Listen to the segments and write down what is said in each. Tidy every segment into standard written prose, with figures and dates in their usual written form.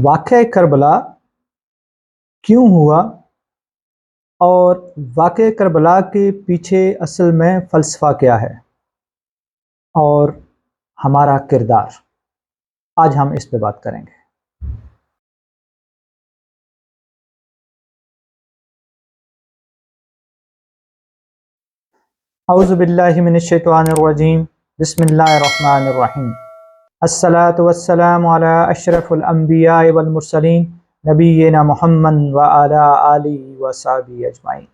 واقعہ کربلا کیوں ہوا اور واقعہ کربلا کے پیچھے اصل میں فلسفہ کیا ہے اور ہمارا کردار، آج ہم اس پہ بات کریں گے۔ اعوذ باللہ من الشیطان الرجیم، بسم اللہ الرحمن الرحیم۔ الصلاۃ والسلام علی اشرف الانبیاء والمرسلین نبینا محمد وعلی آلہ وصحبہ اجمعین۔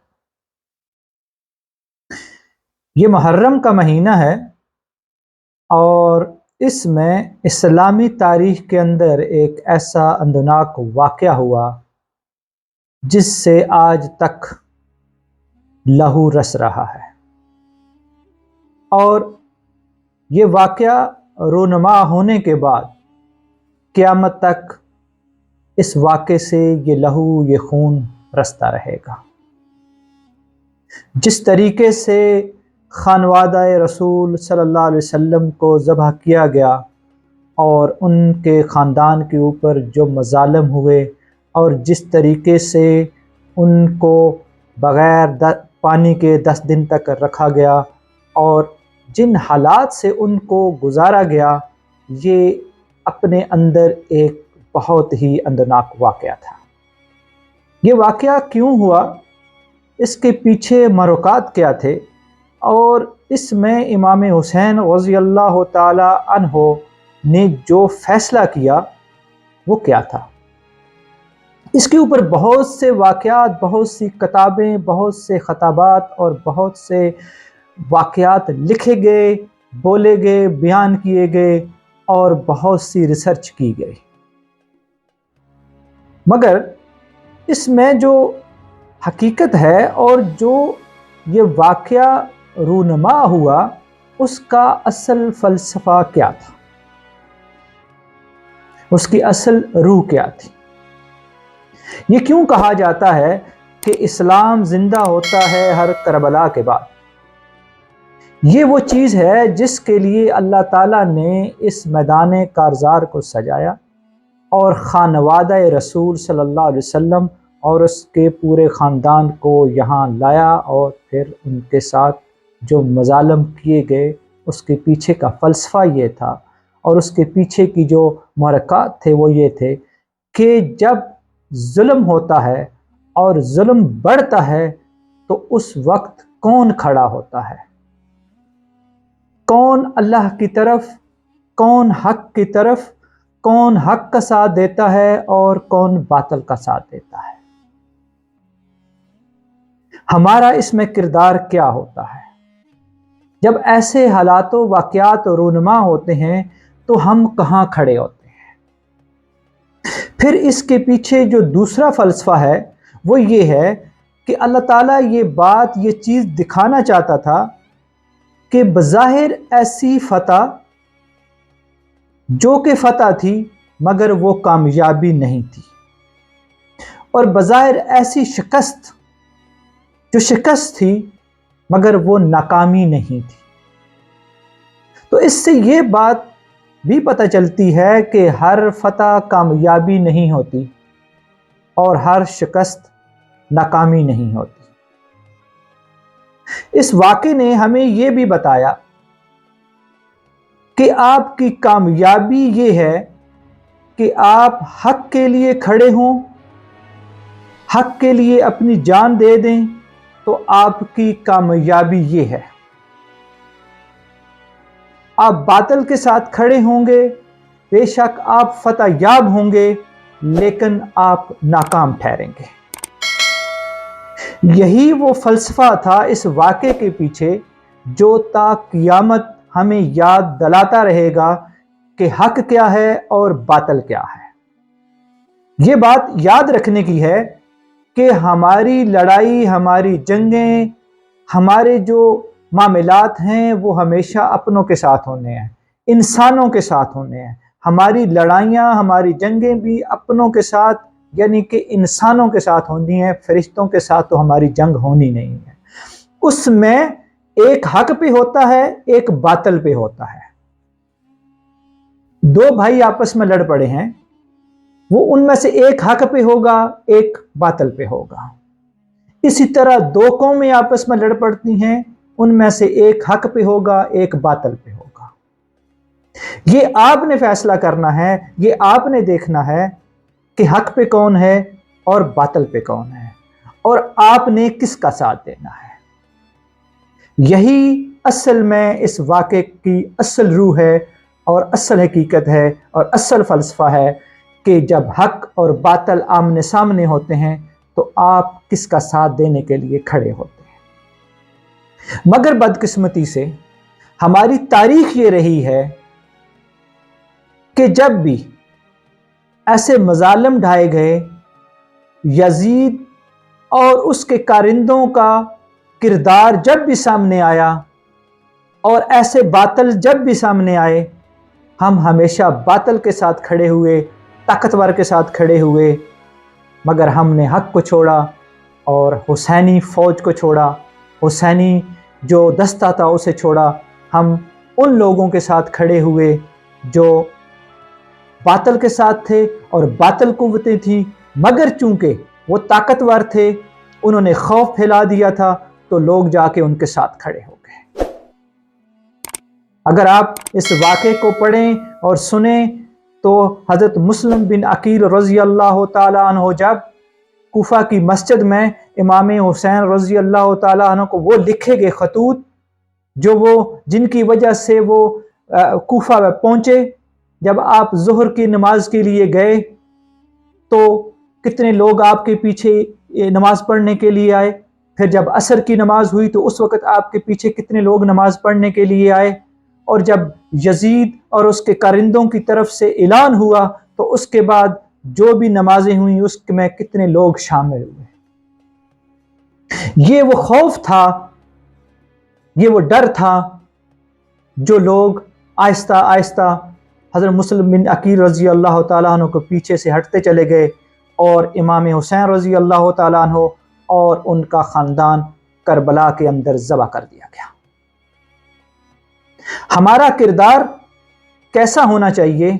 یہ محرم کا مہینہ ہے اور اس میں اسلامی تاریخ کے اندر ایک ایسا اندناک واقعہ ہوا جس سے آج تک لہو رس رہا ہے، اور یہ واقعہ رونما ہونے کے بعد قیامت تک اس واقعے سے یہ لہو یہ خون رستا رہے گا۔ جس طریقے سے خانوادہ رسول صلی اللہ علیہ وسلم کو ذبح کیا گیا اور ان کے خاندان کے اوپر جو مظالم ہوئے، اور جس طریقے سے ان کو بغیر پانی کے 10 دن تک رکھا گیا اور جن حالات سے ان کو گزارا گیا، یہ اپنے اندر ایک بہت ہی اندناک واقعہ تھا۔ یہ واقعہ کیوں ہوا، اس کے پیچھے محرکات کیا تھے، اور اس میں امام حسین رضی اللہ تعالی عنہ نے جو فیصلہ کیا وہ کیا تھا۔ اس کے اوپر بہت سے واقعات، بہت سی کتابیں، بہت سے خطابات اور بہت سے واقعات لکھے گئے، بولے گئے، بیان کیے گئے اور بہت سی ریسرچ کی گئی، مگر اس میں جو حقیقت ہے اور جو یہ واقعہ رونما ہوا، اس کا اصل فلسفہ کیا تھا، اس کی اصل روح کیا تھی۔ یہ کیوں کہا جاتا ہے کہ اسلام زندہ ہوتا ہے ہر کربلا کے بعد؟ یہ وہ چیز ہے جس کے لیے اللہ تعالیٰ نے اس میدان کارزار کو سجایا اور خانوادہ رسول صلی اللہ علیہ وسلم اور اس کے پورے خاندان کو یہاں لایا، اور پھر ان کے ساتھ جو مظالم کیے گئے اس کے پیچھے کا فلسفہ یہ تھا، اور اس کے پیچھے کی جو محرکات تھے وہ یہ تھے کہ جب ظلم ہوتا ہے اور ظلم بڑھتا ہے تو اس وقت کون کھڑا ہوتا ہے، کون اللہ کی طرف، کون حق کی طرف، کون حق کا ساتھ دیتا ہے اور کون باطل کا ساتھ دیتا ہے۔ ہمارا اس میں کردار کیا ہوتا ہے؟ جب ایسے حالات و واقعات رونما ہوتے ہیں تو ہم کہاں کھڑے ہوتے ہیں؟ پھر اس کے پیچھے جو دوسرا فلسفہ ہے وہ یہ ہے کہ اللہ تعالیٰ یہ بات، یہ چیز دکھانا چاہتا تھا کہ بظاہر ایسی فتح جو کہ فتح تھی مگر وہ کامیابی نہیں تھی، اور بظاہر ایسی شکست جو شکست تھی مگر وہ ناکامی نہیں تھی۔ تو اس سے یہ بات بھی پتہ چلتی ہے کہ ہر فتح کامیابی نہیں ہوتی اور ہر شکست ناکامی نہیں ہوتی۔ اس واقعے نے ہمیں یہ بھی بتایا کہ آپ کی کامیابی یہ ہے کہ آپ حق کے لیے کھڑے ہوں، حق کے لیے اپنی جان دے دیں، تو آپ کی کامیابی یہ ہے۔ آپ باطل کے ساتھ کھڑے ہوں گے، بے شک آپ فتح یاب ہوں گے، لیکن آپ ناکام ٹھہریں گے۔ یہی وہ فلسفہ تھا اس واقعے کے پیچھے جو تا قیامت ہمیں یاد دلاتا رہے گا کہ حق کیا ہے اور باطل کیا ہے۔ یہ بات یاد رکھنے کی ہے کہ ہماری لڑائی، ہماری جنگیں، ہمارے جو معاملات ہیں وہ ہمیشہ اپنوں کے ساتھ ہونے ہیں، انسانوں کے ساتھ ہونے ہیں۔ ہماری لڑائیاں، ہماری جنگیں بھی اپنوں کے ساتھ یعنی کہ انسانوں کے ساتھ ہونی ہیں، فرشتوں کے ساتھ تو ہماری جنگ ہونی نہیں ہے۔ اس میں ایک حق پہ ہوتا ہے، ایک باطل پہ ہوتا ہے۔ دو بھائی آپس میں لڑ پڑے ہیں، وہ ان میں سے ایک حق پہ ہوگا، ایک باطل پہ ہوگا۔ اسی طرح دو قومیں آپس میں لڑ پڑتی ہیں، ان میں سے ایک حق پہ ہوگا، ایک باطل پہ ہوگا۔ یہ آپ نے فیصلہ کرنا ہے، یہ آپ نے دیکھنا ہے کہ حق پہ کون ہے اور باطل پہ کون ہے، اور آپ نے کس کا ساتھ دینا ہے۔ یہی اصل میں اس واقعے کی اصل روح ہے اور اصل حقیقت ہے اور اصل فلسفہ ہے کہ جب حق اور باطل آمنے سامنے ہوتے ہیں تو آپ کس کا ساتھ دینے کے لیے کھڑے ہوتے ہیں۔ مگر بدقسمتی سے ہماری تاریخ یہ رہی ہے کہ جب بھی ایسے مظالم ڈھائے گئے، یزید اور اس کے کارندوں کا کردار جب بھی سامنے آیا اور ایسے باطل جب بھی سامنے آئے، ہم ہمیشہ باطل کے ساتھ کھڑے ہوئے، طاقتور کے ساتھ کھڑے ہوئے، مگر ہم نے حق کو چھوڑا اور حسینی فوج کو چھوڑا، حسینی جو دستہ تھا اسے چھوڑا۔ ہم ان لوگوں کے ساتھ کھڑے ہوئے جو باطل کے ساتھ تھے اور باطل قوتیں تھیں، مگر چونکہ وہ طاقتور تھے، انہوں نے خوف پھیلا دیا تھا تو لوگ جا کے ان کے ساتھ کھڑے ہو گئے۔ اگر آپ اس واقعے کو پڑھیں اور سنیں تو حضرت مسلم بن عقیل رضی اللہ تعالیٰ عنہ جب کوفہ کی مسجد میں امام حسین رضی اللہ تعالیٰ عنہ کو وہ لکھے گئے خطوط جن کی وجہ سے وہ کوفہ میں پہنچے، جب آپ ظہر کی نماز کے لیے گئے تو کتنے لوگ آپ کے پیچھے نماز پڑھنے کے لیے آئے، پھر جب عصر کی نماز ہوئی تو اس وقت آپ کے پیچھے کتنے لوگ نماز پڑھنے کے لیے آئے، اور جب یزید اور اس کے کارندوں کی طرف سے اعلان ہوا تو اس کے بعد جو بھی نمازیں ہوئیں اس میں کتنے لوگ شامل ہوئے۔ یہ وہ خوف تھا، یہ وہ ڈر تھا جو لوگ آہستہ آہستہ حضرت مسلم بن عقیل رضی اللہ تعالیٰ عنہ کو پیچھے سے ہٹتے چلے گئے، اور امام حسین رضی اللہ تعالیٰ عنہ اور ان کا خاندان کربلا کے اندر ذبح کر دیا گیا۔ ہمارا کردار کیسا ہونا چاہیے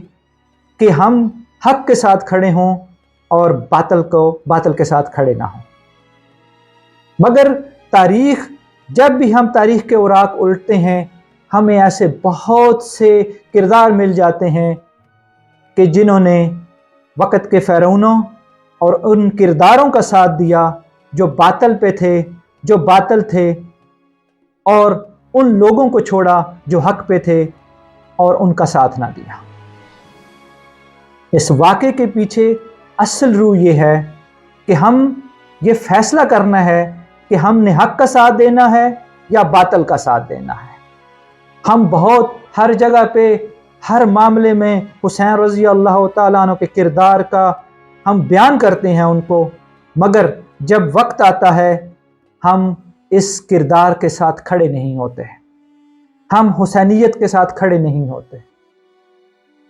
کہ ہم حق کے ساتھ کھڑے ہوں اور باطل کے ساتھ کھڑے نہ ہوں۔ مگر جب بھی ہم تاریخ کے اوراق الٹتے ہیں، ہمیں ایسے بہت سے کردار مل جاتے ہیں کہ جنہوں نے وقت کے فرعونوں اور ان کرداروں کا ساتھ دیا جو باطل پہ تھے، جو باطل تھے، اور ان لوگوں کو چھوڑا جو حق پہ تھے اور ان کا ساتھ نہ دیا۔ اس واقعے کے پیچھے اصل روح یہ ہے کہ ہم یہ فیصلہ کرنا ہے کہ ہم نے حق کا ساتھ دینا ہے یا باطل کا ساتھ دینا ہے۔ ہم ہر جگہ پہ ہر معاملے میں حسین رضی اللہ تعالیٰ عنہ کے کردار کا ہم بیان کرتے ہیں ان کو، مگر جب وقت آتا ہے ہم اس کردار کے ساتھ کھڑے نہیں ہوتے، ہم حسینیت کے ساتھ کھڑے نہیں ہوتے،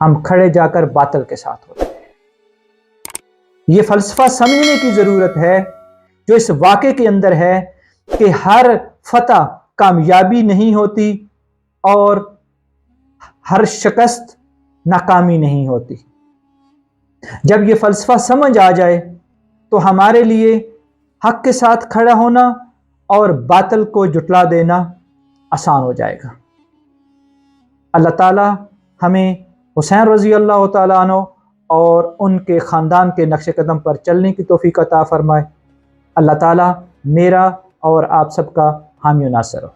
ہم کھڑے جا کر باطل کے ساتھ ہوتے ہیں۔ یہ فلسفہ سمجھنے کی ضرورت ہے جو اس واقعے کے اندر ہے کہ ہر فتح کامیابی نہیں ہوتی اور ہر شکست ناکامی نہیں ہوتی۔ جب یہ فلسفہ سمجھ آ جائے تو ہمارے لیے حق کے ساتھ کھڑا ہونا اور باطل کو جھٹلا دینا آسان ہو جائے گا۔ اللہ تعالیٰ ہمیں حسین رضی اللہ تعالیٰ عنہ اور ان کے خاندان کے نقش قدم پر چلنے کی توفیق عطا فرمائے۔ اللہ تعالیٰ میرا اور آپ سب کا حامی و ناصر ہو۔